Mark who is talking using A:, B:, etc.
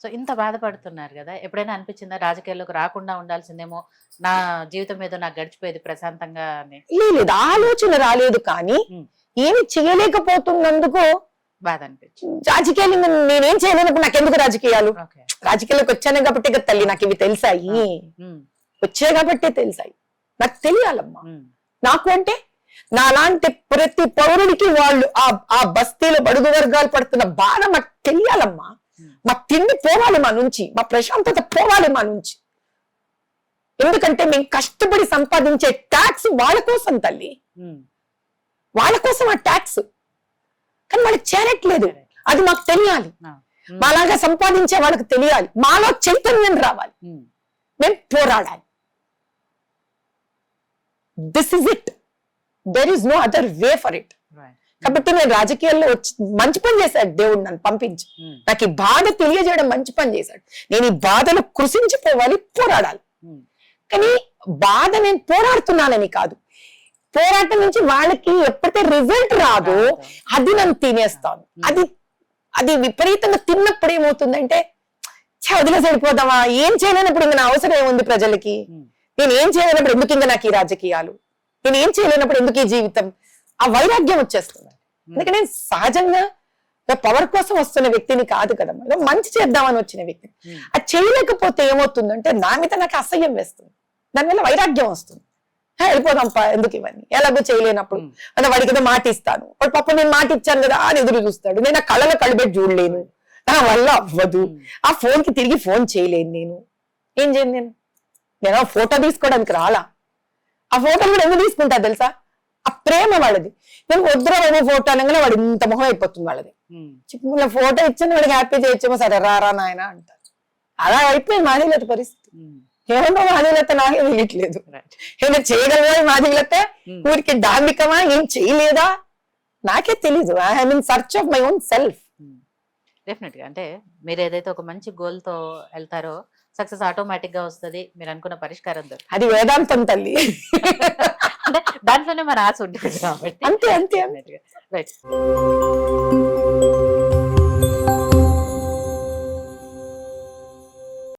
A: So ఇంత బాధపడుతున్నారు కదా, ఎప్పుడైనా అనిపించిందా రాజకీయాల్లోకి రాకుండా ఉండాల్సిందేమో, నా జీవితం మీద నాకు గడిచిపోయేది ప్రశాంతంగా అని?
B: లేదు, ఆలోచన రాలేదు. కానీ ఏమి చేయలేకపోతున్నందుకు
A: బాధ అనిపించింది.
B: రాజకీయాలు నేనేం చేయలేనప్పుడు నాకెందుకు రాజకీయాలు?
A: ఓకే.
B: రాజకీయాల్లోకి వచ్చాను కాబట్టి కదా తల్లి నాకు ఇవి తెలిసాయి. వచ్చాయి కాబట్టే తెలిసాయి. నాకు తెలియాలమ్మా. నాకు అంటే నాలాంటి ప్రతి పౌరుడికి వాళ్ళు ఆ బస్తీలో బడుగు వర్గాలు పడుతున్న బాధ మాకు తెలియాలమ్మా. మా తిండి పోవాలి మా నుంచి, మా ప్రశాంతత పోవాలి మా నుంచి. ఎందుకంటే మేము కష్టపడి సంపాదించే ట్యాక్స్ వాళ్ళ కోసం తల్లి, వాళ్ళ కోసం ఆ ట్యాక్స్. కానీ వాళ్ళకి చేరట్లేదు, అది మాకు తెలియాలి. మాలాగా సంపాదించే వాళ్ళకి తెలియాలి, మాలో చైతన్యం రావాలి, మేము పోరాడాలి. This is it, there is no other way for it. కాబట్టి నేను రాజకీయాల్లో వచ్చి మంచి పని చేశాడు దేవుడు, నన్ను పంపించి నాకు ఈ బాధ తెలియజేయడం మంచి పని చేశాడు. నేను ఈ బాధను కృషించిపోవాలి, పోరాడాలి. కానీ బాధ నేను పోరాడుతున్నానని కాదు, పోరాటం నుంచి వాళ్ళకి ఎప్పుడైతే రిజల్ట్ రాదో అది నన్ను తినేస్తాను. అది విపరీతంగా తిన్నప్పుడు ఏమవుతుందంటే వదిలేసి వెళ్ళిపోదామా, ఏం చేయలేనప్పుడు ఇంకా నా అవసరం ఏముంది ప్రజలకి, నేను ఏం చేయలేనప్పుడు ఎందుకు ఇంకా నాకు ఈ రాజకీయాలు, నేను ఏం చేయలేనప్పుడు ఎందుకు ఈ జీవితం, ఆ వైరాగ్యం వచ్చేస్తుంది. ఎందుకంటే నేను సహజంగా పవర్ కోసం వస్తున్న వ్యక్తిని కాదు కదా, మంచి చేద్దామని వచ్చిన వ్యక్తిని. అది చేయలేకపోతే ఏమవుతుందంటే నా మీద నాకు అసహ్యం వేస్తుంది, దానివల్ల వైరాగ్యం వస్తుంది. వెళ్ళిపోదాంపా ఎందుకు ఇవన్నీ, ఎలాగో చేయలేనప్పుడు అంటే వాడికి ఏదో మాట ఇస్తాను, వాడు పాప నేను మాట ఇచ్చాను కదా అని ఎదురు చూస్తాడు, నేను ఆ కళ్ళలో కళ్ళబెట్టి చూడలేను, నా వల్ల అవ్వదు, ఆ ఫోన్ కి తిరిగి ఫోన్ చేయలేను, నేను ఏం చేయను. నేను ఆ ఫోటో తీసుకోవడానికి రాలా, ఆ ఫోటోలు కూడా ఎందుకు తీసుకుంటా తెలుసా, ఆ ప్రేమ వాళ్ళది. నేను వద్దురా ఫోటో అనగానే వాడు ఇంత మొహం అయిపోతుంది వాళ్ళది. ఫోటో ఇచ్చాను వాడికి హ్యాపీ చేయొచ్చేమో, సరే రారా నాయన అంటారు. అలా అయిపోయింది మాధవీలత పరిస్థితి. ఏమో మాధవీలత నాకే తెలియట్లేదు, ఏమైనా చేయగలవా మాధవీలత, ఊరికి డాంబికమా, ఏం చేయలేదా నాకే తెలీదు. I mean search of my own self.
A: Definite గా అంటే మీరు ఏదైతే ఒక మంచి గోల్ తో వెళ్తారో సక్సెస్ ఆటోమేటిక్ గా వస్తుంది, మీరు అనుకున్న పరిష్కారం దొరుకుతుంది.
B: అది వేదాంతం తల్లి.
A: అంటే దాంట్లోనే మన ఆశ ఉంటుంది కాబట్టి
B: అంతే అంతే.
A: రైట్.